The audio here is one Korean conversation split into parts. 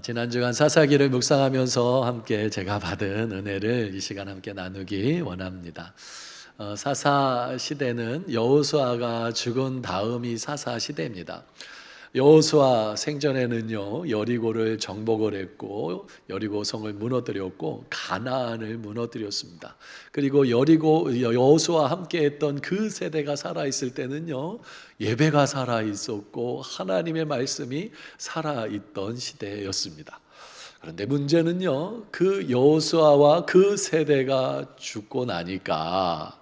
지난 주간 사사기를 묵상하면서 함께 제가 받은 은혜를 이 시간 함께 나누기 원합니다. 사사 시대는 여호수아가 죽은 다음이 사사 시대입니다. 여호수아 생전에는요, 여리고를 정복을 했고 여리고 성을 무너뜨렸고 가나안을 무너뜨렸습니다. 그리고 여호수아와 함께했던 그 세대가 살아 있을 때는요, 예배가 살아 있었고 하나님의 말씀이 살아 있던 시대였습니다. 그런데 문제는요, 그 여호수아와 그 세대가 죽고 나니까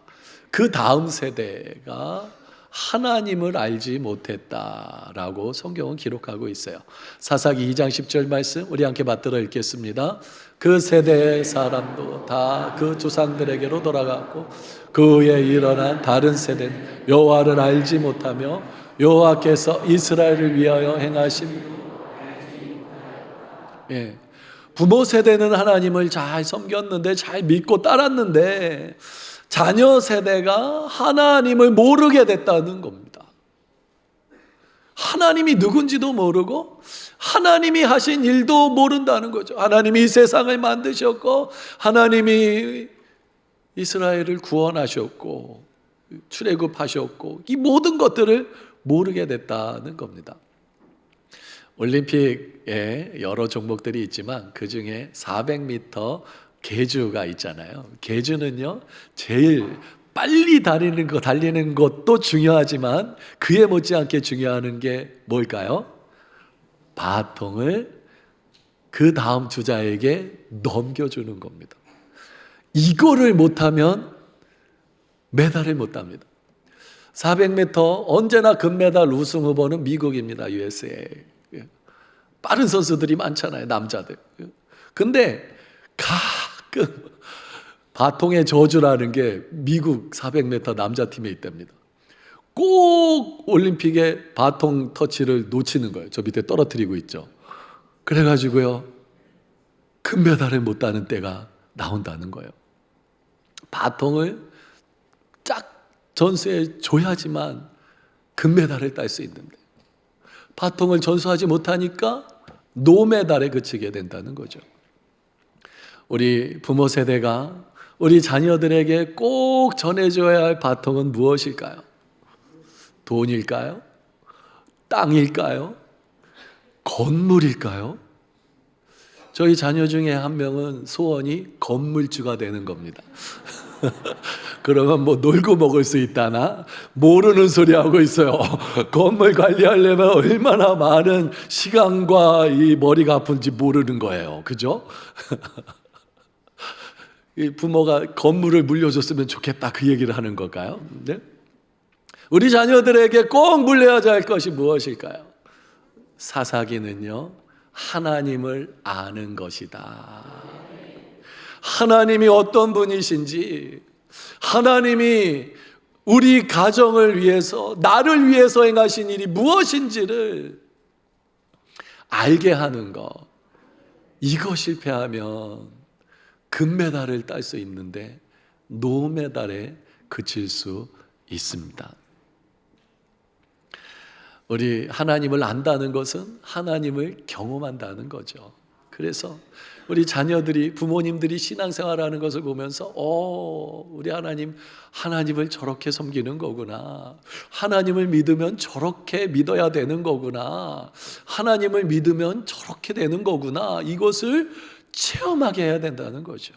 그 다음 세대가 하나님을 알지 못했다라고 성경은 기록하고 있어요. 사사기 2장 10절 말씀 우리 함께 받들어 읽겠습니다. 그 세대의 사람도 다 그 조상들에게로 돌아갔고 그에 일어난 다른 세대는 여호와를 알지 못하며 여호와께서 이스라엘을 위하여 행하신 부모 세대는 하나님을 잘 섬겼는데 잘 믿고 따랐는데 자녀 세대가 하나님을 모르게 됐다는 겁니다. 하나님이 누군지도 모르고 하나님이 하신 일도 모른다는 거죠. 하나님이 이 세상을 만드셨고 하나님이 이스라엘을 구원하셨고 출애굽하셨고 이 모든 것들을 모르게 됐다는 겁니다. 올림픽에 여러 종목들이 있지만 그 중에 400m 계주가 있잖아요. 계주는요, 제일 빨리 달리는 것도 중요하지만 그에 못지않게 중요한 게 뭘까요? 바통을 그 다음 주자에게 넘겨주는 겁니다. 이거를 못하면 메달을 못 땁니다. 400m 언제나 금메달 우승 후보는 미국입니다. USA. 빠른 선수들이 많잖아요, 남자들. 근데 가끔 바통의 저주라는 게 미국 400m 남자팀에 있답니다. 꼭 올림픽에 바통 터치를 놓치는 거예요. 저 밑에 떨어뜨리고 있죠. 그래가지고요, 금메달을 못 따는 때가 나온다는 거예요. 바통을 쫙 전수해 줘야지만 금메달을 딸 수 있는데 바통을 전수하지 못하니까 노메달에 그치게 된다는 거죠. 우리 부모 세대가 우리 자녀들에게 꼭 전해줘야 할 바통은 무엇일까요? 돈일까요? 땅일까요? 건물일까요? 저희 자녀 중에 한 명은 소원이 건물주가 되는 겁니다. 그러면 뭐 놀고 먹을 수 있다나 모르는 소리 하고 있어요. 건물 관리하려면 얼마나 많은 시간과 이 머리가 아픈지 모르는 거예요. 그죠? 이 부모가 건물을 물려줬으면 좋겠다 그 얘기를 하는 걸까요? 네? 우리 자녀들에게 꼭 물려야 할 것이 무엇일까요? 사사기는요, 하나님을 아는 것이다. 하나님이 어떤 분이신지, 하나님이 우리 가정을 위해서, 나를 위해서 행하신 일이 무엇인지를 알게 하는 것. 이거 실패하면 금메달을 딸 수 있는데 노메달에 그칠 수 있습니다. 우리 하나님을 안다는 것은 하나님을 경험한다는 거죠. 그래서 우리 자녀들이, 부모님들이 신앙생활하는 것을 보면서 우리 하나님을 저렇게 섬기는 거구나. 하나님을 믿으면 저렇게 믿어야 되는 거구나. 하나님을 믿으면 저렇게 되는 거구나. 이것을 체험하게 해야 된다는 거죠.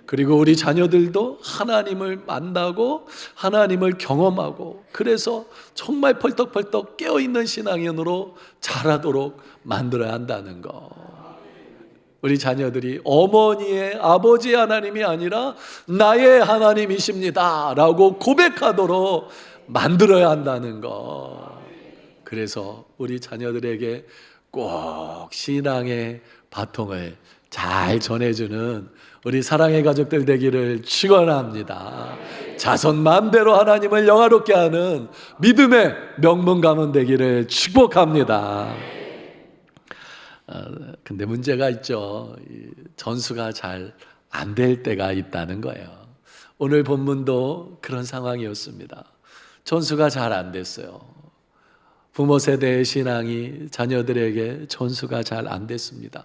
그리고 우리 자녀들도 하나님을 만나고 하나님을 경험하고 그래서 정말 펄떡펄떡 깨어있는 신앙인으로 자라도록 만들어야 한다는 것. 우리 자녀들이 어머니의 아버지의 하나님이 아니라 나의 하나님이십니다 라고 고백하도록 만들어야 한다는 것. 그래서 우리 자녀들에게 꼭 신앙의 바통을 잘 전해주는 우리 사랑의 가족들 되기를 축원합니다. 자손 마음대로 하나님을 영화롭게 하는 믿음의 명문 가문 되기를 축복합니다. 근데 문제가 있죠. 전수가 잘 안 될 때가 있다는 거예요. 오늘 본문도 그런 상황이었습니다. 전수가 잘 안 됐어요. 부모 세대의 신앙이 자녀들에게 전수가 잘 안 됐습니다.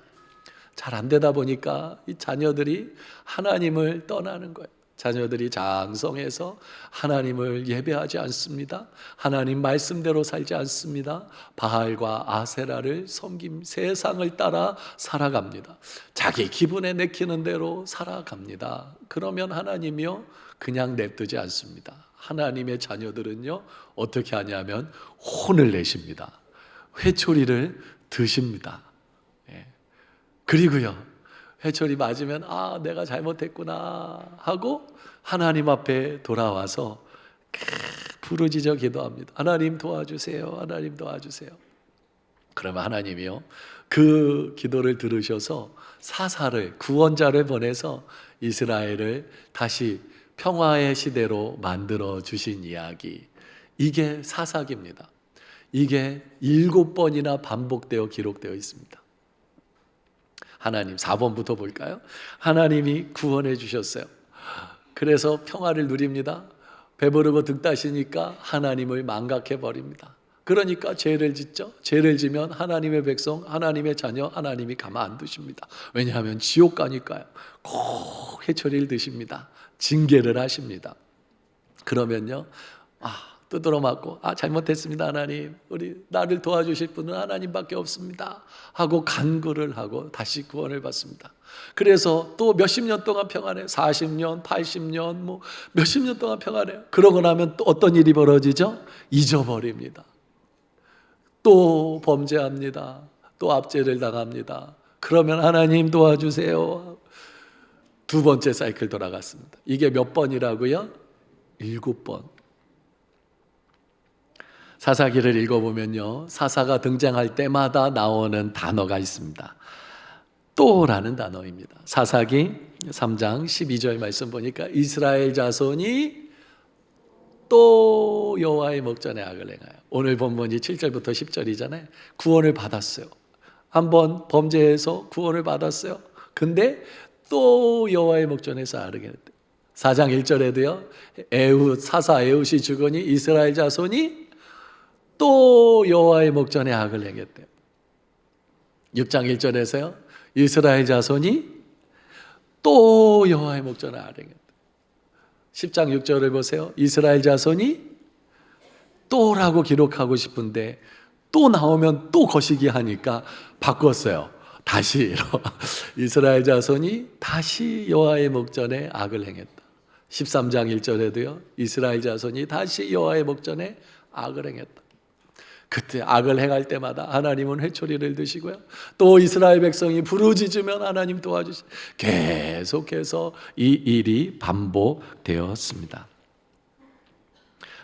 잘 안 되다 보니까 이 자녀들이 하나님을 떠나는 거예요. 자녀들이 장성해서 하나님을 예배하지 않습니다. 하나님 말씀대로 살지 않습니다. 바알과 아세라를 섬김, 세상을 따라 살아갑니다. 자기 기분에 내키는 대로 살아갑니다. 그러면 하나님이요 그냥 냅두지 않습니다. 하나님의 자녀들은요 어떻게 하냐면 혼을 내십니다. 회초리를 드십니다. 그리고요 회초리 맞으면 아 내가 잘못했구나 하고 하나님 앞에 돌아와서 부르짖어 기도합니다. 하나님 도와주세요. 하나님 도와주세요. 그러면 하나님이요 그 기도를 들으셔서 사사를 구원자를 보내서 이스라엘을 다시 평화의 시대로 만들어 주신 이야기, 이게 사사기입니다. 이게 7번이나 반복되어 기록되어 있습니다. 하나님 4번부터 볼까요? 하나님이 구원해 주셨어요. 그래서 평화를 누립니다. 배부르고 득다시니까 하나님을 망각해 버립니다. 그러니까 죄를 짓죠. 죄를 지면 하나님의 백성, 하나님의 자녀, 하나님이 가만 안 두십니다. 왜냐하면 지옥 가니까요. 꼭 회초리를 드십니다. 징계를 하십니다. 그러면요 두드러 맞고 잘못했습니다 하나님, 우리 나를 도와주실 분은 하나님밖에 없습니다 하고 간구를 하고 다시 구원을 받습니다. 그래서 또 몇십 년 동안 평안해요. 40년, 80년 뭐 몇십 년 동안 평안해요. 그러고 나면 또 어떤 일이 벌어지죠? 잊어버립니다. 또 범죄합니다. 또 압제를 당합니다. 그러면 하나님 도와주세요. 두 번째 사이클 돌아갔습니다. 이게 몇 번이라고요? 7번. 사사기를 읽어보면요 사사가 등장할 때마다 나오는 단어가 있습니다. 또라는 단어입니다. 사사기 3장 12절 말씀 보니까 이스라엘 자손이 또 여호와의 목전에 악을 행하여, 오늘 본문이 7절부터 10절이잖아요. 구원을 받았어요. 한번 범죄해서 구원을 받았어요. 근데 또 여호와의 목전에서 악을 행했대요. 4장 1절에도요 사사 에훗이 죽으니 이스라엘 자손이 또 여호와의 목전에 악을 행했대요. 6장 1절에서요 이스라엘 자손이 또 여호와의 목전에 악을 행했대요. 10장 6절을 보세요. 이스라엘 자손이 또라고 기록하고 싶은데 또 나오면 또 거시기 하니까 바꿨어요. 다시 이스라엘 자손이 다시 여호와의 목전에 악을 행했다. 13장 1절에도요 이스라엘 자손이 다시 여호와의 목전에 악을 행했다. 그때 악을 행할 때마다 하나님은 회초리를 드시고요 또 이스라엘 백성이 부르짖으면 하나님 도와주시, 계속해서 이 일이 반복되었습니다.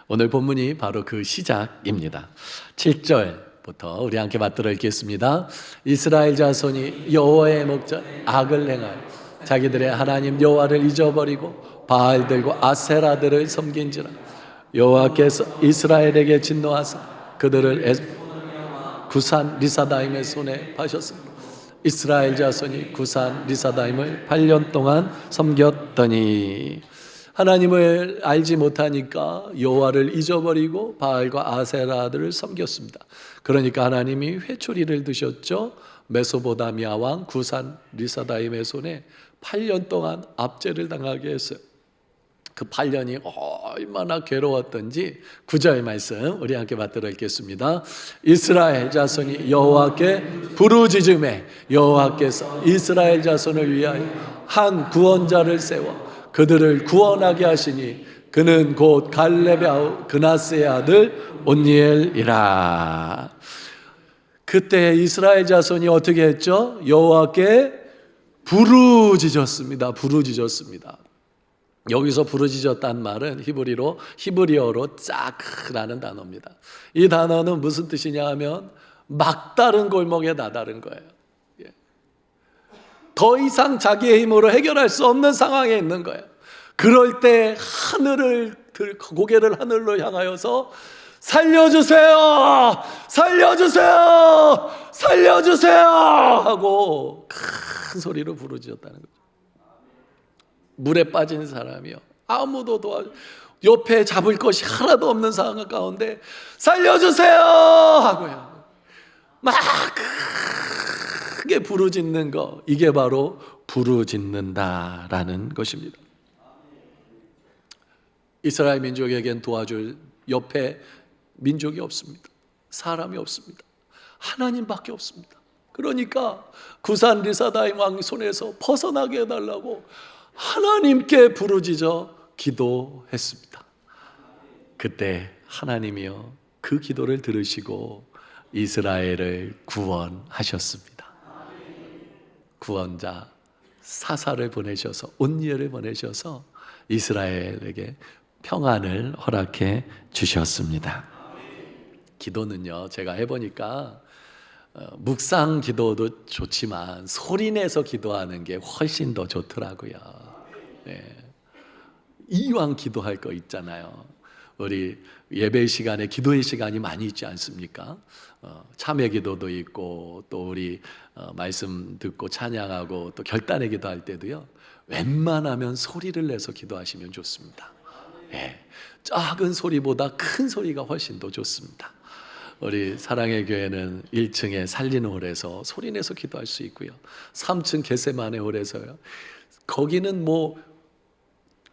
오늘 본문이 바로 그 시작입니다. 7절부터 우리 함께 맞들어 읽겠습니다. 이스라엘 자손이 여호와의 목전에 악을 행하여 자기들의 하나님 여호와를 잊어버리고 바알들과 아세라들을 섬긴지라 여호와께서 이스라엘에게 진노하사 그들을 구산 리사다임의 손에 파셨습니다. 이스라엘 자손이 구산 리사다임을 8년 동안 섬겼더니, 하나님을 알지 못하니까 여호와를 잊어버리고 바알과 아세라들을 섬겼습니다. 그러니까 하나님이 회초리를 드셨죠. 메소보다미아 왕 구산 리사다임의 손에 8년 동안 압제를 당하게 했어요. 그 8년이 얼마나 괴로웠던지 9절 말씀 우리 함께 받들어 읽겠습니다. 이스라엘 자손이 여호와께 부르짖음에 여호와께서 이스라엘 자손을 위하여 한 구원자를 세워 그들을 구원하게 하시니 그는 곧 갈렙의 아우 그나스의 아들 온니엘이라. 그때 이스라엘 자손이 어떻게 했죠? 여호와께 부르짖었습니다. 부르짖었습니다. 여기서 부르짖었단 말은 히브리어로 짝라는 단어입니다. 이 단어는 무슨 뜻이냐 하면 막다른 골목에 나다른 거예요. 더 이상 자기의 힘으로 해결할 수 없는 상황에 있는 거예요. 그럴 때 고개를 하늘로 향하여서 살려주세요! 살려주세요! 살려주세요! 하고 큰 소리로 부르짖었다는 거죠. 물에 빠진 사람이요, 아무도 옆에 잡을 것이 하나도 없는 상황 가운데 살려주세요 하고요, 막 크게 부르짖는 거, 이게 바로 부르짖는다라는 것입니다. 이스라엘 민족에겐 도와줄 옆에 민족이 없습니다. 사람이 없습니다. 하나님밖에 없습니다. 그러니까 구산 리사다임 왕 손에서 벗어나게 해달라고 하나님께 부르짖어 기도했습니다. 그때 하나님이요 그 기도를 들으시고 이스라엘을 구원하셨습니다. 구원자 사사를 보내셔서, 온니엘을 보내셔서 이스라엘에게 평안을 허락해 주셨습니다. 기도는요, 제가 해보니까 묵상 기도도 좋지만 소리내서 기도하는 게 훨씬 더 좋더라고요. 네. 이왕 기도할 거 있잖아요. 우리 예배 시간에 기도의 시간이 많이 있지 않습니까? 참회 기도도 있고 또 우리 말씀 듣고 찬양하고 또 결단의 기도할 때도요, 웬만하면 소리를 내서 기도하시면 좋습니다. 네. 작은 소리보다 큰 소리가 훨씬 더 좋습니다. 우리 사랑의 교회는 1층에 살리는 홀에서 소리내서 기도할 수 있고요, 3층 겟세마네 홀에서요, 거기는 뭐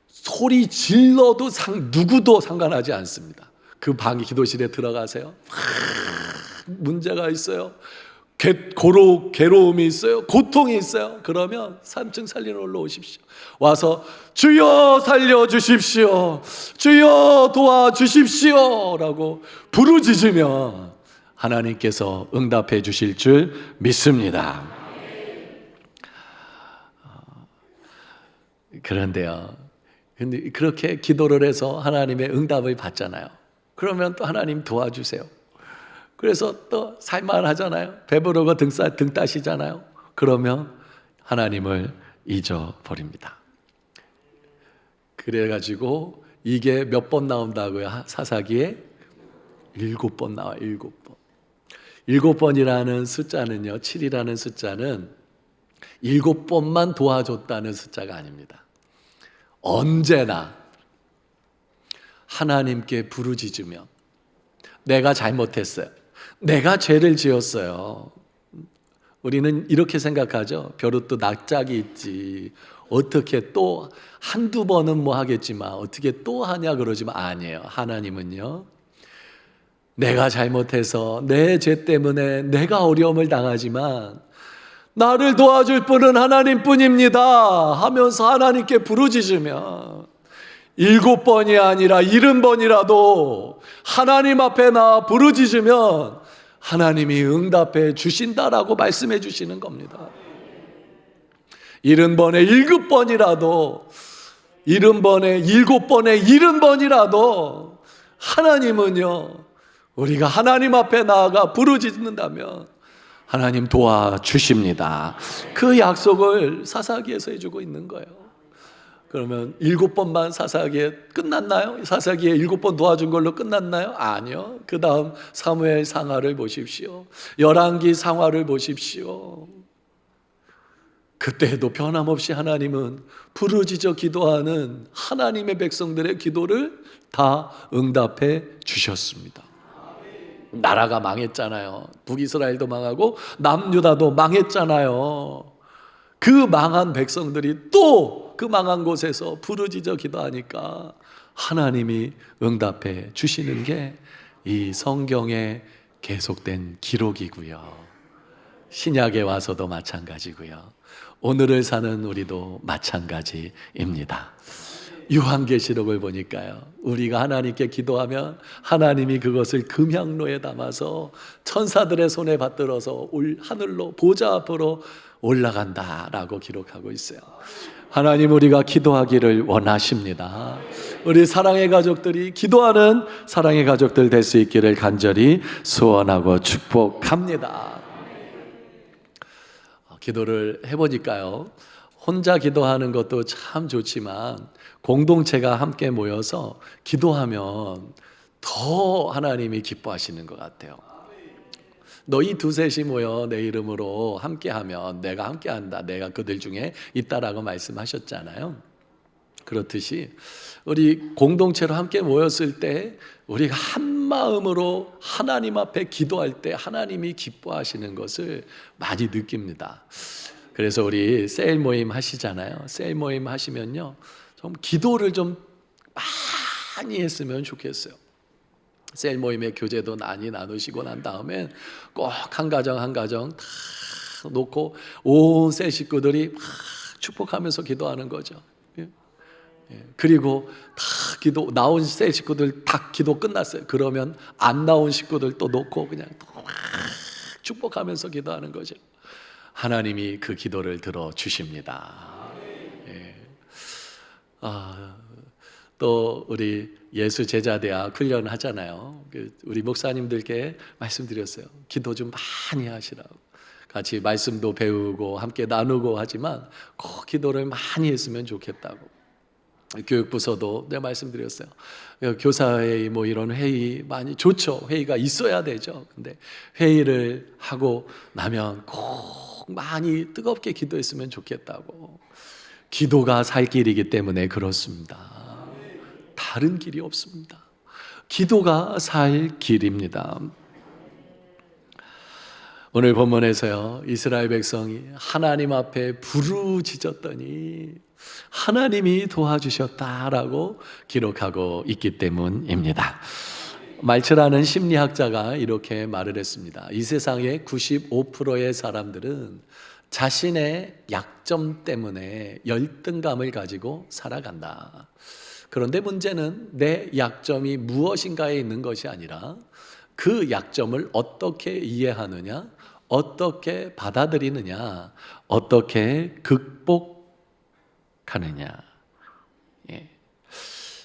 소리 질러도 누구도 상관하지 않습니다. 그 방 기도실에 들어가세요. 문제가 있어요, 괴로움이 있어요, 고통이 있어요. 그러면 3층 살리는 홀로 오십시오. 와서 주여 살려주십시오, 주여 도와주십시오 라고 부르짖으면 하나님께서 응답해 주실 줄 믿습니다. 그런데요, 근데 그렇게 기도를 해서 하나님의 응답을 받잖아요. 그러면 또 하나님 도와주세요. 그래서 또 살만하잖아요. 배부르고 등 따시잖아요. 그러면 하나님을 잊어버립니다. 그래가지고 이게 몇 번 나온다고요? 사사기에 7번 나와요. 7번. 7번이라는 숫자는요, 7이라는 숫자는 7번만 도와줬다는 숫자가 아닙니다. 언제나 하나님께 부르짖으며 내가 잘못했어요, 내가 죄를 지었어요. 우리는 이렇게 생각하죠. 벼룩도 낯짝이 있지, 어떻게 또 한두 번은 뭐 하겠지만 어떻게 또 하냐 그러지만 아니에요. 하나님은요, 내가 잘못해서 내 죄 때문에 내가 어려움을 당하지만 나를 도와줄 분은 하나님뿐입니다 하면서 하나님께 부르짖으면 7번이 아니라 70번이라도 하나님 앞에 나 부르짖으면 하나님이 응답해 주신다라고 말씀해 주시는 겁니다. 70번에 7번이라도, 70번에 7번에 70번이라도 하나님은요, 우리가 하나님 앞에 나아가 부르짖는다면 하나님 도와주십니다. 그 약속을 사사기에서 해주고 있는 거예요. 그러면 7번만 사사기에 끝났나요? 사사기에 7번 도와준 걸로 끝났나요? 아니요. 그 다음 사무엘 상하를 보십시오. 열왕기 상하를 보십시오. 그때도 변함없이 하나님은 부르짖어 기도하는 하나님의 백성들의 기도를 다 응답해 주셨습니다. 나라가 망했잖아요. 북이스라엘도 망하고 남유다도 망했잖아요. 그 망한 백성들이 또 그 망한 곳에서 부르짖어 기도하니까 하나님이 응답해 주시는 게 이 성경에 계속된 기록이고요, 신약에 와서도 마찬가지고요, 오늘을 사는 우리도 마찬가지입니다. 요한계시록을 보니까요, 우리가 하나님께 기도하면 하나님이 그것을 금향로에 담아서 천사들의 손에 받들어서 하늘로 보좌 앞으로 올라간다라고 기록하고 있어요. 하나님, 우리가 기도하기를 원하십니다. 우리 사랑의 가족들이 기도하는 사랑의 가족들 될 수 있기를 간절히 소원하고 축복합니다. 기도를 해보니까요, 혼자 기도하는 것도 참 좋지만 공동체가 함께 모여서 기도하면 더 하나님이 기뻐하시는 것 같아요. 너희 두셋이 모여 내 이름으로 함께하면 내가 함께한다, 내가 그들 중에 있다라고 말씀하셨잖아요. 그렇듯이 우리 공동체로 함께 모였을 때 우리가 한 마음으로 하나님 앞에 기도할 때 하나님이 기뻐하시는 것을 많이 느낍니다. 그래서 우리 셀 모임 하시잖아요. 셀 모임 하시면요, 좀 기도를 좀 많이 했으면 좋겠어요. 셀 모임의 교제도 많이 나누시고 난 다음에 꼭 한 가정 한 가정 다 놓고 온 셀 식구들이 막 축복하면서 기도하는 거죠. 그리고 다 기도 나온 셀 식구들 다 기도 끝났어요. 그러면 안 나온 식구들 또 놓고 그냥 막 축복하면서 기도하는 거죠. 하나님이 그 기도를 들어 주십니다. 또 우리 예수 제자대학 훈련 하잖아요. 우리 목사님들께 말씀드렸어요. 기도 좀 많이 하시라고. 같이 말씀도 배우고 함께 나누고 하지만 꼭 기도를 많이 했으면 좋겠다고. 교육부서도 내가 말씀드렸어요. 교사회의 뭐 이런 회의 많이 좋죠. 회의가 있어야 되죠. 근데 회의를 하고 나면 꼭 많이 뜨겁게 기도했으면 좋겠다고. 기도가 살 길이기 때문에 그렇습니다. 다른 길이 없습니다. 기도가 살 길입니다. 오늘 본문에서요, 이스라엘 백성이 하나님 앞에 부르짖었더니 하나님이 도와주셨다라고 기록하고 있기 때문입니다. 말츠라는 심리학자가 이렇게 말을 했습니다. 이 세상의 95%의 사람들은 자신의 약점 때문에 열등감을 가지고 살아간다. 그런데 문제는 내 약점이 무엇인가에 있는 것이 아니라 그 약점을 어떻게 이해하느냐, 어떻게 받아들이느냐, 어떻게 극복하느냐,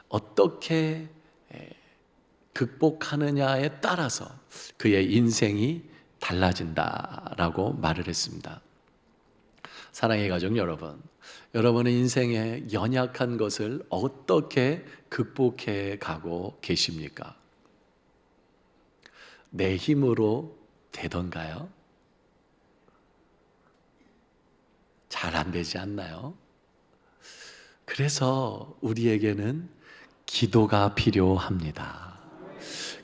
어떻게 극복하느냐에 따라서 그의 인생이 달라진다라고 말을 했습니다. 사랑의 가족 여러분, 여러분의 인생에 연약한 것을 어떻게 극복해 가고 계십니까? 내 힘으로 되던가요? 잘 안 되지 않나요? 그래서 우리에게는 기도가 필요합니다.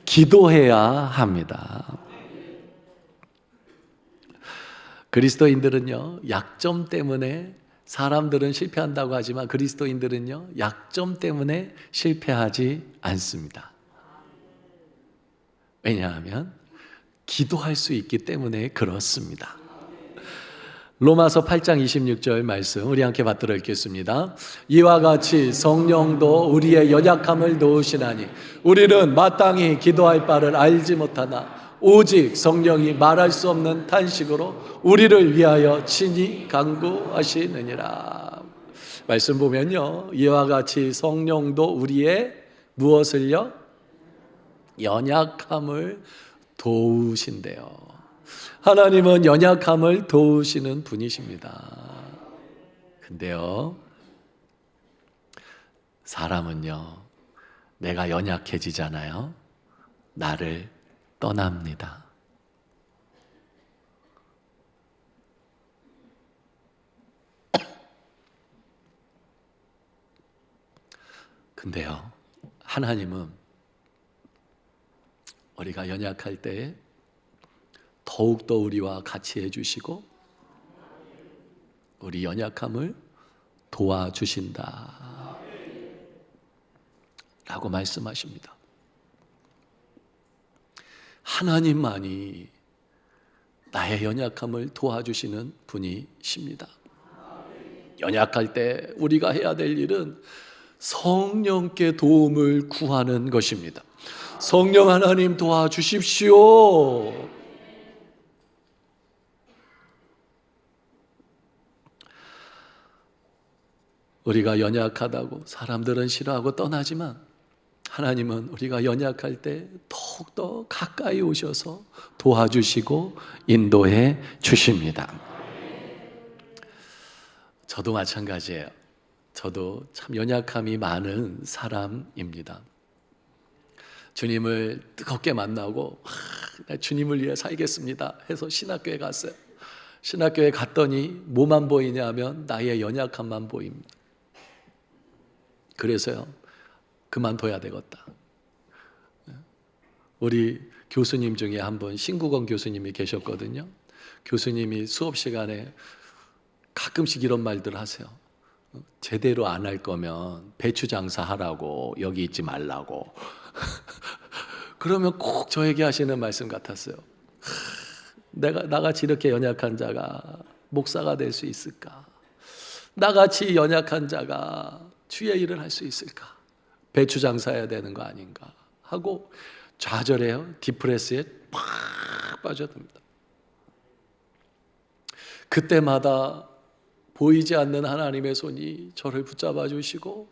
기도해야 합니다. 그리스도인들은요, 약점 때문에 사람들은 실패한다고 하지만 그리스도인들은요, 약점 때문에 실패하지 않습니다. 왜냐하면 기도할 수 있기 때문에 그렇습니다. 로마서 8장 26절 말씀 우리 함께 받들어 읽겠습니다. 이와 같이 성령도 우리의 연약함을 도우시나니 우리는 마땅히 기도할 바를 알지 못하나 오직 성령이 말할 수 없는 탄식으로 우리를 위하여 친히 간구하시느니라. 말씀 보면요, 이와 같이 성령도 우리의 무엇을요? 연약함을 도우신대요. 하나님은 연약함을 도우시는 분이십니다. 근데요, 사람은요, 내가 연약해지잖아요, 나를 떠납니다. 근데요, 하나님은 우리가 연약할 때 더욱더 우리와 같이 해주시고 우리 연약함을 도와주신다 라고 말씀하십니다. 하나님만이 나의 연약함을 도와주시는 분이십니다. 연약할 때 우리가 해야 될 일은 성령께 도움을 구하는 것입니다. 성령 하나님 도와주십시오. 우리가 연약하다고 사람들은 싫어하고 떠나지만 하나님은 우리가 연약할 때 더욱더 가까이 오셔서 도와주시고 인도해 주십니다. 저도 마찬가지예요. 저도 참 연약함이 많은 사람입니다. 주님을 뜨겁게 만나고 주님을 위해 살겠습니다 해서 신학교에 갔어요. 신학교에 갔더니 뭐만 보이냐 하면 나의 연약함만 보입니다. 그래서요, 그만둬야 되겠다. 우리 교수님 중에 한 분 신국원 교수님이 계셨거든요. 교수님이 수업 시간에 가끔씩 이런 말들 하세요. 제대로 안 할 거면 배추 장사 하라고, 여기 있지 말라고. 그러면 꼭 저에게 하시는 말씀 같았어요. 나같이 이렇게 연약한 자가 목사가 될 수 있을까? 나같이 연약한 자가 주의 일을 할 수 있을까? 배추 장사해야 되는 거 아닌가? 하고 좌절해요. 디프레스에 팍 빠져듭니다. 그때마다 보이지 않는 하나님의 손이 저를 붙잡아 주시고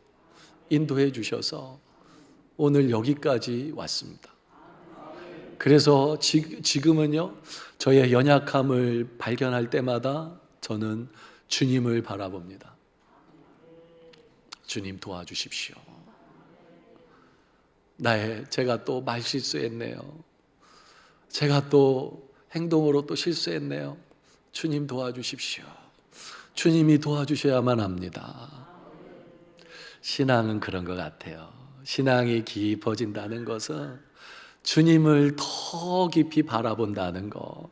인도해 주셔서 오늘 여기까지 왔습니다. 그래서 지금은요, 저의 연약함을 발견할 때마다 저는 주님을 바라봅니다. 주님 도와주십시오. 제가 또 말 실수했네요. 제가 또 행동으로 또 실수했네요. 주님 도와주십시오. 주님이 도와주셔야만 합니다. 신앙은 그런 것 같아요. 신앙이 깊어진다는 것은 주님을 더 깊이 바라본다는 것,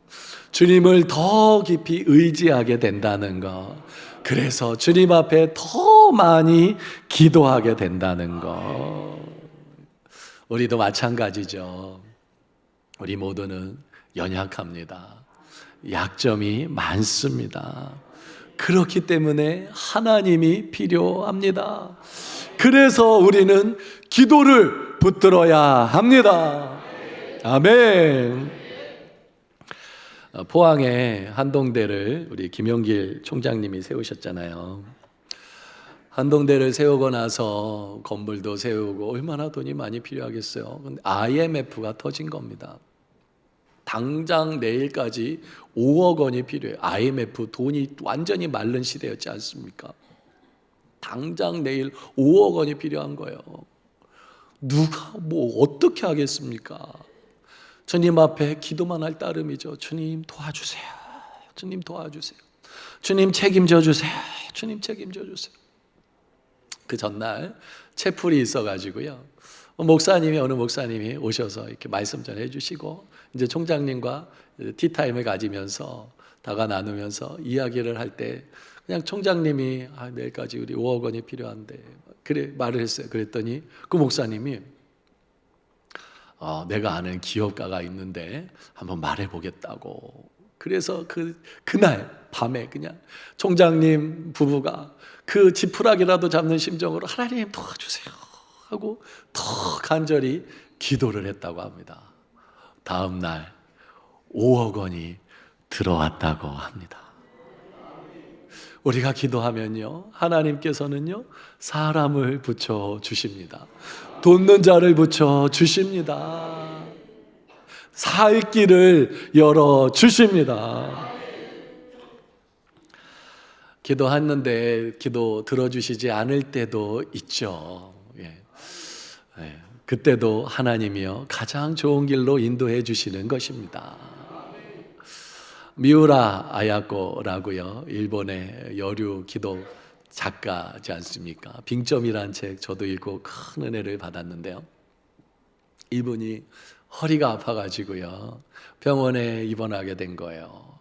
주님을 더 깊이 의지하게 된다는 것, 그래서 주님 앞에 더 많이 기도하게 된다는 것. 우리도 마찬가지죠. 우리 모두는 연약합니다. 약점이 많습니다. 그렇기 때문에 하나님이 필요합니다. 그래서 우리는 기도를 붙들어야 합니다. 아멘. 포항에 한동대를 우리 김용길 총장님이 세우셨잖아요. 한동대를 세우고 나서 건물도 세우고 얼마나 돈이 많이 필요하겠어요. 근데 IMF가 터진 겁니다. 당장 내일까지 5억 원이 필요해요. IMF 돈이 완전히 마른 시대였지 않습니까? 당장 내일 5억 원이 필요한 거예요. 누가 어떻게 하겠습니까? 주님 앞에 기도만 할 따름이죠. 주님 도와주세요. 주님 도와주세요. 주님 책임져 주세요. 주님 책임져 주세요. 그 전날 채플이 있어가지고요, 어느 목사님이 오셔서 이렇게 말씀 전해 주시고, 이제 총장님과 티타임을 가지면서 다가 나누면서 이야기를 할 때 그냥 총장님이 내일까지 우리 5억 원이 필요한데 그래 말을 했어요. 그랬더니 그 목사님이 내가 아는 기업가가 있는데 한번 말해 보겠다고. 그래서 그날 밤에 그냥 총장님 부부가 그 지푸라기라도 잡는 심정으로 하나님 도와주세요 하고 더 간절히 기도를 했다고 합니다. 다음 날 5억 원이 들어왔다고 합니다. 우리가 기도하면요, 하나님께서는요 사람을 붙여 주십니다. 돕는 자를 붙여 주십니다. 살 길을 열어 주십니다. 기도했는데 기도 들어주시지 않을 때도 있죠. 그때도 하나님이요 가장 좋은 길로 인도해 주시는 것입니다. 미우라 아야코라고요, 일본의 여류 기도 작가지 않습니까? 빙점이라는 책 저도 읽고 큰 은혜를 받았는데요, 이분이 허리가 아파가지고요 병원에 입원하게 된 거예요.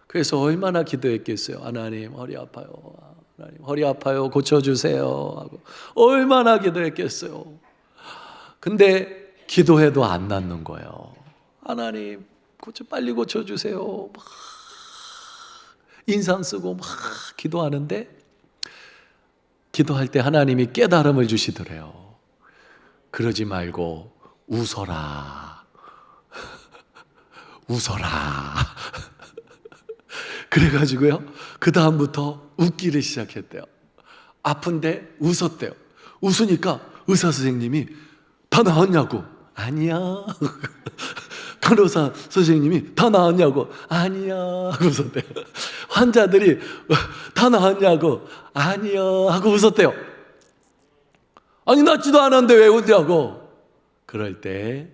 그래서 얼마나 기도했겠어요. 하나님 허리 아파요, 하나님 허리 아파요 고쳐주세요 하고 얼마나 기도했겠어요. 근데 기도해도 안 낫는 거예요. 하나님 빨리 고쳐주세요. 막 인상 쓰고 막 기도하는데, 기도할 때 하나님이 깨달음을 주시더래요. 그러지 말고 웃어라. 웃어라. 그래가지고요 그 다음부터 웃기를 시작했대요. 아픈데 웃었대요. 웃으니까 의사 선생님이 다 나았냐고. 아니야. 간호사 선생님이 다 나았냐고. 아니야 하고 웃었대요. 환자들이 다 나았냐고. 아니야 하고 웃었대요. 아니 낫지도 않았는데 왜 웃냐고. 그럴 때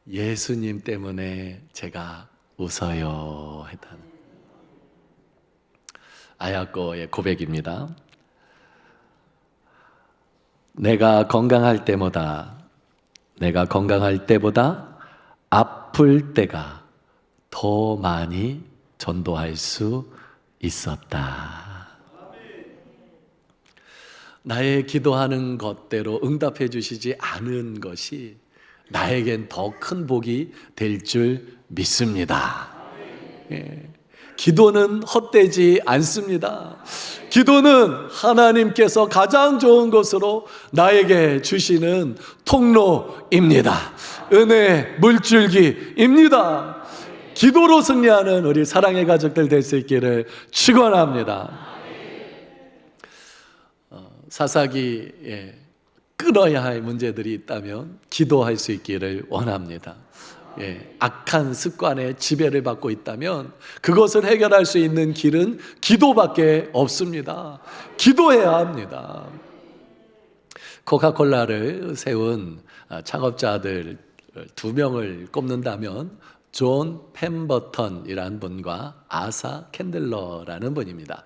예수님 때문에 제가 웃어요 했다는 아야코의 고백입니다. 내가 건강할 때보다 아플 때가 더 많이 전도할 수 있었다. 나의 기도하는 것대로 응답해 주시지 않은 것이 나에겐 더 큰 복이 될 줄 믿습니다. 예. 기도는 헛되지 않습니다. 기도는 하나님께서 가장 좋은 것으로 나에게 주시는 통로입니다. 은혜 물줄기입니다. 기도로 승리하는 우리 사랑의 가족들 될 수 있기를 축원합니다. 사사기에 끊어야 할 문제들이 있다면 기도할 수 있기를 원합니다. 악한 습관의 지배를 받고 있다면 그것을 해결할 수 있는 길은 기도밖에 없습니다. 기도해야 합니다. 코카콜라를 세운 창업자들 2명을 꼽는다면 존 펜버턴이라는 분과 아사 캔들러라는 분입니다.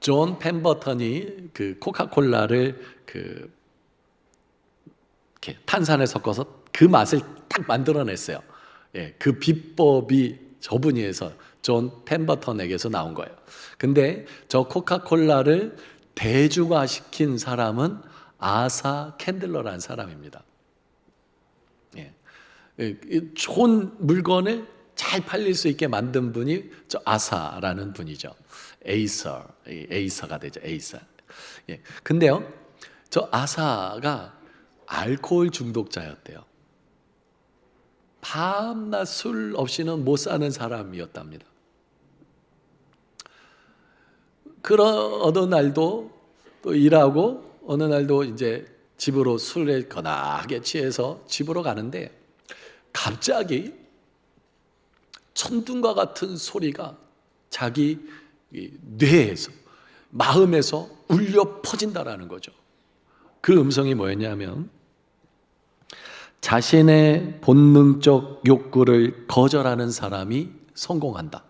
존 펜버턴이 그 코카콜라를 이렇게 탄산을 섞어서 그 맛을 딱 만들어냈어요. 그 비법이 저분이 해서 존 펜버턴에게서 나온 거예요. 근데 저 코카콜라를 대중화시킨 사람은 아사 캔들러라는 사람입니다. 좋은 물건을 잘 팔릴 수 있게 만든 분이 저 아사라는 분이죠. 에이서가 되죠. 에이서. 근데요, 저 아사가 알코올 중독자였대요. 밤낮 술 없이는 못 사는 사람이었답니다. 그런 어느 날도 또 일하고 어느 날도 이제 집으로 술에 거나하게 취해서 집으로 가는데 갑자기 천둥과 같은 소리가 자기 뇌에서 마음에서 울려 퍼진다라는 거죠. 그 음성이 뭐였냐면 자신의 본능적 욕구를 거절하는 사람이 성공한다.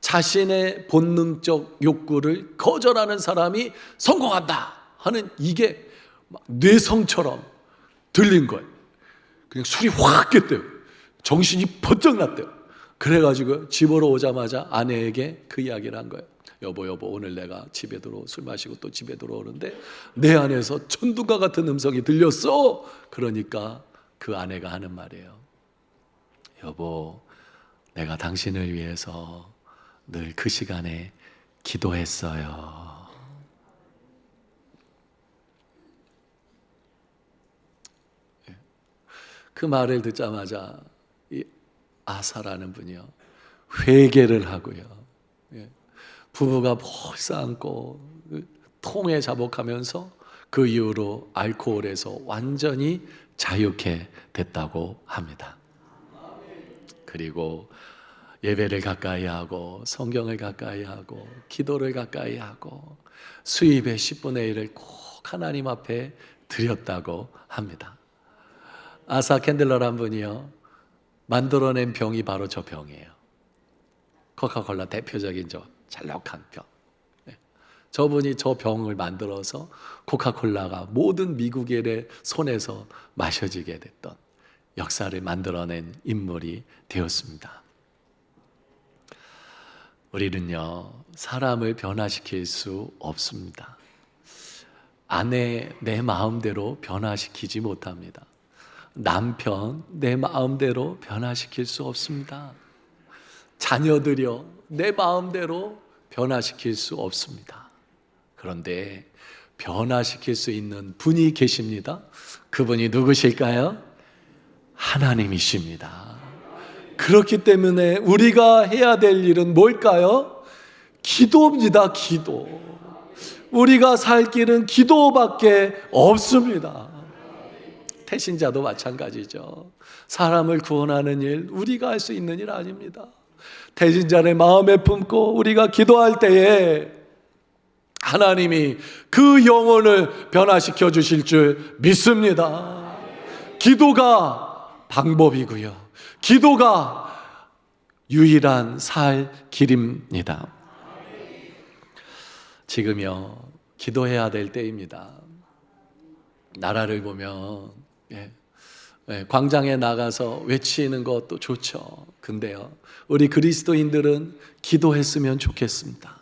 자신의 본능적 욕구를 거절하는 사람이 성공한다 하는 이게 뇌성처럼 들린 거예요. 그냥 술이 확 깼대요. 정신이 번쩍 났대요. 그래가지고 집으로 오자마자 아내에게 그 이야기를 한 거예요. 여보 오늘 내가 집에 술 마시고 또 집에 들어오는데 내 안에서 천둥과 같은 음성이 들렸어. 그러니까 그 아내가 하는 말이에요. 여보, 내가 당신을 위해서 늘 그 시간에 기도했어요. 그 말을 듣자마자 이 아사라는 분이요, 회개를 하고요, 부부가 몰싸안고 통에 자복하면서 그 이후로 알코올에서 완전히 자유케 됐다고 합니다. 그리고 예배를 가까이 하고 성경을 가까이 하고 기도를 가까이 하고 수입의 10분의 1을 꼭 하나님 앞에 드렸다고 합니다. 아사 캔들러란 분이요, 만들어낸 병이 바로 저 병이에요. 코카콜라 대표적인 저 잘록한 병. 저분이 저 병을 만들어서 코카콜라가 모든 미국인의 손에서 마셔지게 됐던 역사를 만들어낸 인물이 되었습니다. 우리는요, 사람을 변화시킬 수 없습니다. 아내 내 마음대로 변화시키지 못합니다. 남편 내 마음대로 변화시킬 수 없습니다. 자녀들이요, 내 마음대로 변화시킬 수 없습니다. 그런데 변화시킬 수 있는 분이 계십니다. 그분이 누구실까요? 하나님이십니다. 그렇기 때문에 우리가 해야 될 일은 뭘까요? 기도입니다. 기도. 우리가 살 길은 기도밖에 없습니다. 태신자도 마찬가지죠. 사람을 구원하는 일, 우리가 할 수 있는 일 아닙니다. 태신자를 마음에 품고 우리가 기도할 때에 하나님이 그 영혼을 변화시켜 주실 줄 믿습니다. 기도가 방법이고요, 기도가 유일한 살 길입니다. 지금요, 기도해야 될 때입니다. 나라를 보면 광장에 나가서 외치는 것도 좋죠. 근데요, 우리 그리스도인들은 기도했으면 좋겠습니다.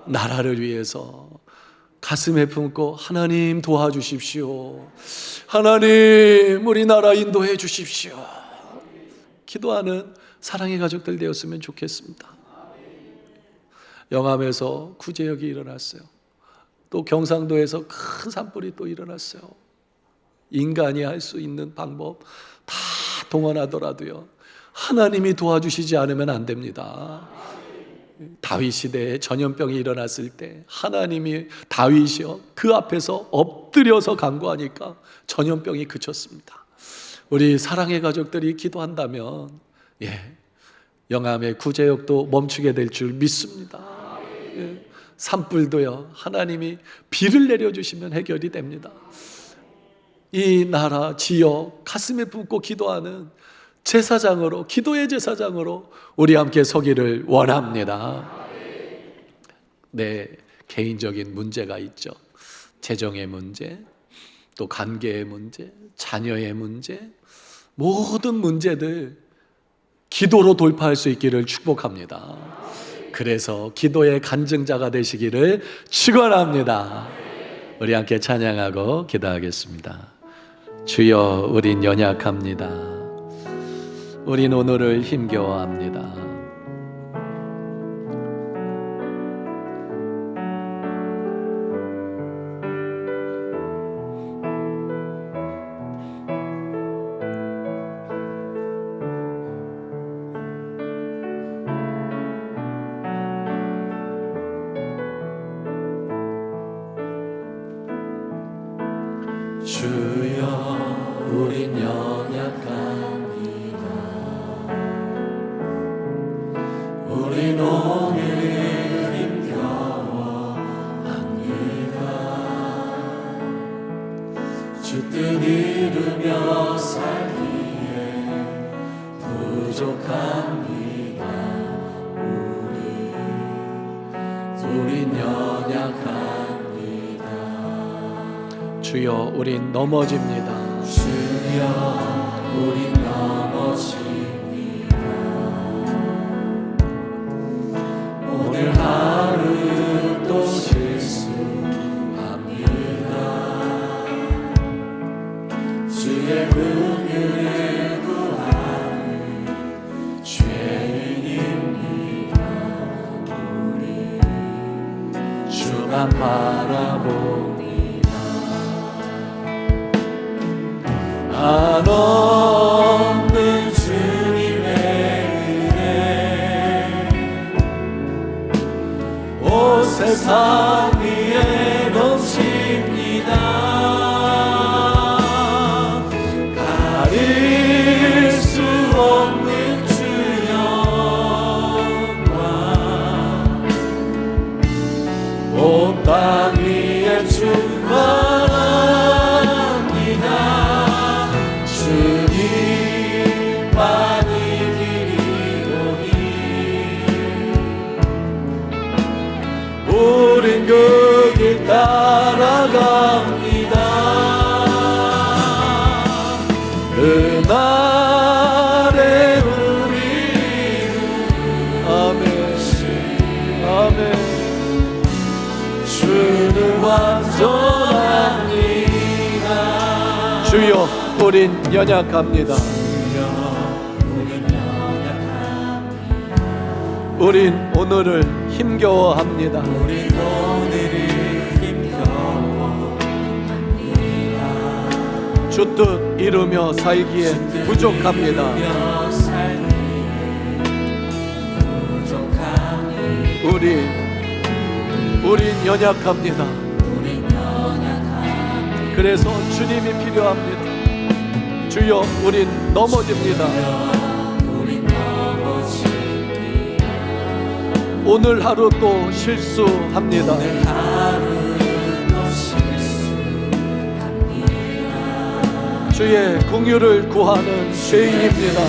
나라를 위해서 가슴에 품고 하나님 도와주십시오. 하나님 우리나라 인도해 주십시오. 기도하는 사랑의 가족들 되었으면 좋겠습니다. 영암에서 구제역이 일어났어요. 또 경상도에서 큰 산불이 또 일어났어요. 인간이 할 수 있는 방법 다 동원하더라도요, 하나님이 도와주시지 않으면 안 됩니다. 다윗 시대에 전염병이 일어났을 때 하나님이 다윗이요 그 앞에서 엎드려서 간구하니까 전염병이 그쳤습니다. 우리 사랑의 가족들이 기도한다면 영암의 구제역도 멈추게 될 줄 믿습니다. 산불도요, 하나님이 비를 내려주시면 해결이 됩니다. 이 나라 지역 가슴에 품고 기도하는 제사장으로, 기도의 제사장으로 우리 함께 서기를 원합니다. 내 개인적인 문제가 있죠. 재정의 문제, 또 관계의 문제, 자녀의 문제, 모든 문제들 기도로 돌파할 수 있기를 축복합니다. 그래서 기도의 간증자가 되시기를 축원합니다. 우리 함께 찬양하고 기도하겠습니다. 주여, 우린 연약합니다. 우린 오늘을 힘겨워합니다. 주여, 우린 연약합니다. 우린 오늘 힘겨워합니다. 주 뜻 이루며 살기에 부족합니다. 우린 연약합니다. 주여, 우린 넘어집니다. 주여, 우린 넘어집니다. 오늘 하루 또 실수합니다. 주의 긍휼을 구하는 죄인입니다. 우리 주만 바라봅니다. 한없는 주님의 은혜 온 세상 위에 넘칩니다. 가릴 수 없는 주 영광 온 땅 위에 충만합니다. 주님만이 길이오니 우린 그 길 따라갑니다. 그날에 우리는 아멘 아멘 주는 완전합니다. 주여, 우린 연약합니다. 우린 오늘을 힘겨워합니다. 우린 오늘을 힘겨워합니다. 주 뜻 이루며 살기에 부족합니다. 우린 연약합니다. 그래서 주님이 필요합니다. 주여, 우린 넘어집니다. 오늘 하루 또 실수합니다. 주의 긍휼을 구하는 죄인입니다.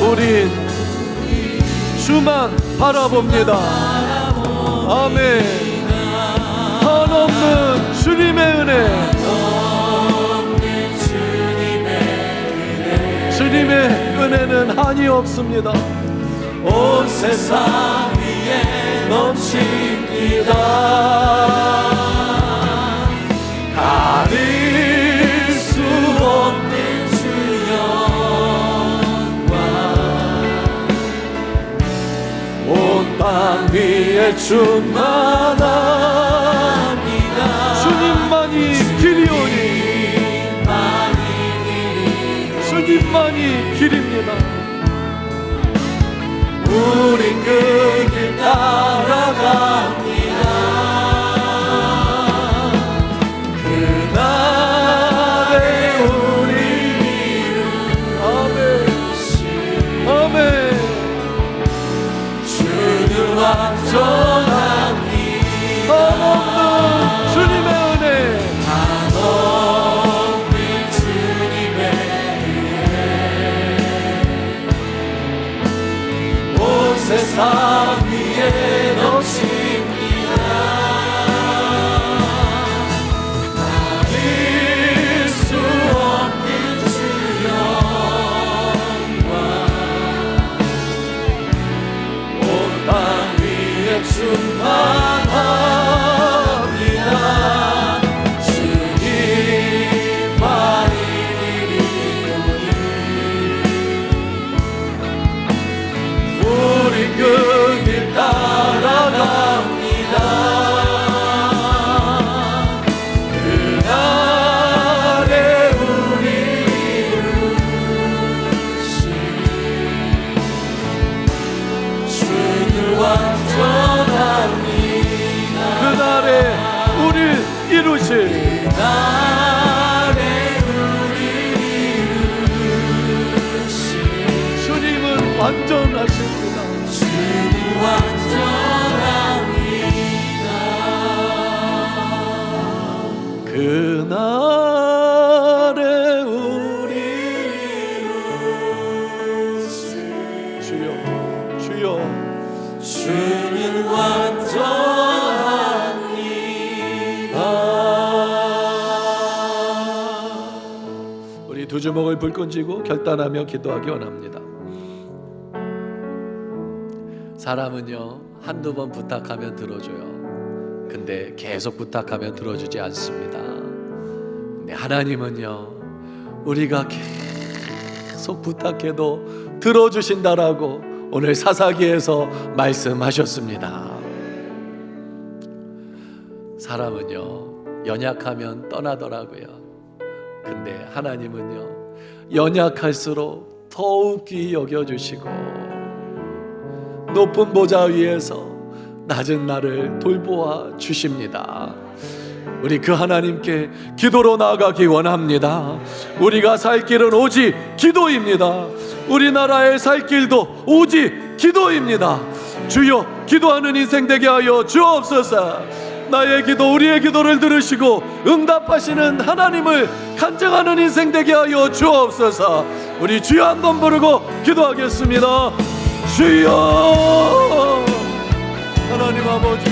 우린 주만 바라봅니다. 아멘. 한없는 주님의 은혜, 주님의 은혜는 한이 없습니다. 온 세상 위에 넘칩니다. 가릴 수 없는 주 영광, 온 땅 위에 충만합니다. 주님만이 길이오니, 주님만이 길입니다. 우린 그 길 따라갑니다. 그날의 우리 아멘, 아멘. 주는 완전합니다. 한없는 주님의 은혜, 한없는 주님의 은혜, 온 세상 위에 넘칩니다. 가릴 수 없는 주 영광, 온 땅 위에 충만합니다. 주님만이 길이오니, 우리 그 길 따라갑니다. 그날의 우리 이루신 주는 완전합니다. 그날의 우리 이루신, 그날의 우리 이루신 주님은 완전하십니다. 주님 완전합니다. 그날의 우리 이루신 주여, 주여, 주님 완전합니다. 우리 두 주먹을 불끈 쥐고 결단하며 기도하기 원합니다. 사람은요, 한두 번 부탁하면 들어줘요. 근데 계속 부탁하면 들어주지 않습니다. 근데 하나님은요, 우리가 계속 부탁해도 들어주신다라고 오늘 사사기에서 말씀하셨습니다. 사람은요, 연약하면 떠나더라고요. 근데 하나님은요, 연약할수록 더욱 귀히 여겨주시고 높은 보좌 위에서 낮은 나를 돌보아 주십니다. 우리 그 하나님께 기도로 나아가기 원합니다. 우리가 살 길은 오직 기도입니다. 우리나라의 살 길도 오직 기도입니다. 주여, 기도하는 인생 되게 하여 주옵소서. 나의 기도, 우리의 기도를 들으시고 응답하시는 하나님을 간증하는 인생 되게 하여 주옵소서. 우리 주여 한번 부르고 기도하겠습니다. 주여, 하나님 아버지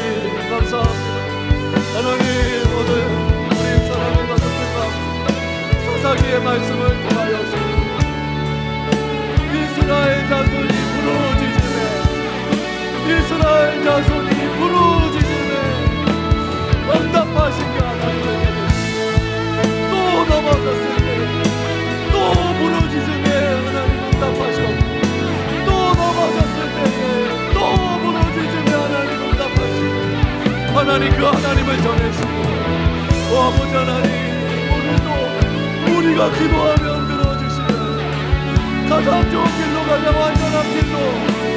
감사합니다. 하나님, 오늘 우리 사랑하는 가족들과 사사기의 말씀을 통하여서 이스라엘 자손이 부르짖으며, 이스라엘 자손이 부르짖으며 응답하신 게 하나님에게 또 넘어졌을 때 또 부르짖으며 하나님 응답하셨고, 또 넘어졌을 때에 또 부르짖으며 하나님 응답하시고, 하나님 그 하나님을 전해주시고, 아버지 하나님, 오늘도 우리가 기도하면 들어주시는 가장 좋은 길로, 가장 완전한 길로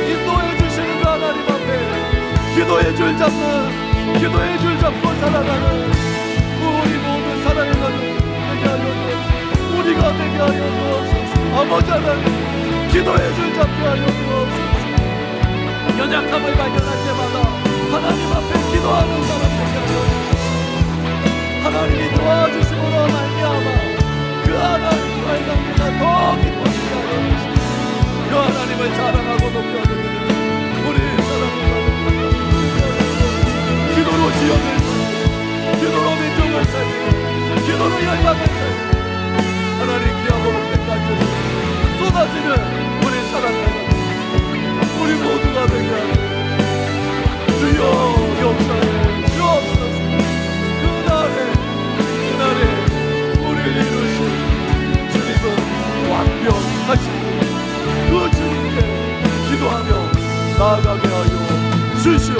인도해 주시는 그 하나님 앞에 기도의 줄 잡는, 기도의 줄 잡고 살아가는 우리 모든 사랑의 가족 되게 하여 주옵소서. 우리가 되게 하여 주옵소서. 아버지 하나님, 기도의 줄 잡게 하여 주옵소서. 연약함을 발견할 때마다 하나님 앞에 기도하는 사람 되게 하여 주옵소서. 하나님이 도와주심으로 말미암아 그 하나님과 우리가 더 기뻐지게 하여 주옵소서. 그 하나님을 사랑하고 높여드리는 우리 사랑하는 기업을 기도로 민족을 살리고 기도로 열방을 살리고 하나님 기업 먹을 때까지 쏟아지는 우리 사랑하는 우리 모두가 되게 하는 주여 역사에 주옵소서. 그날에 우리를 이루신 주님은 완벽하시고 그 주님께 기도하며 나아가게 하여 주시옵소서.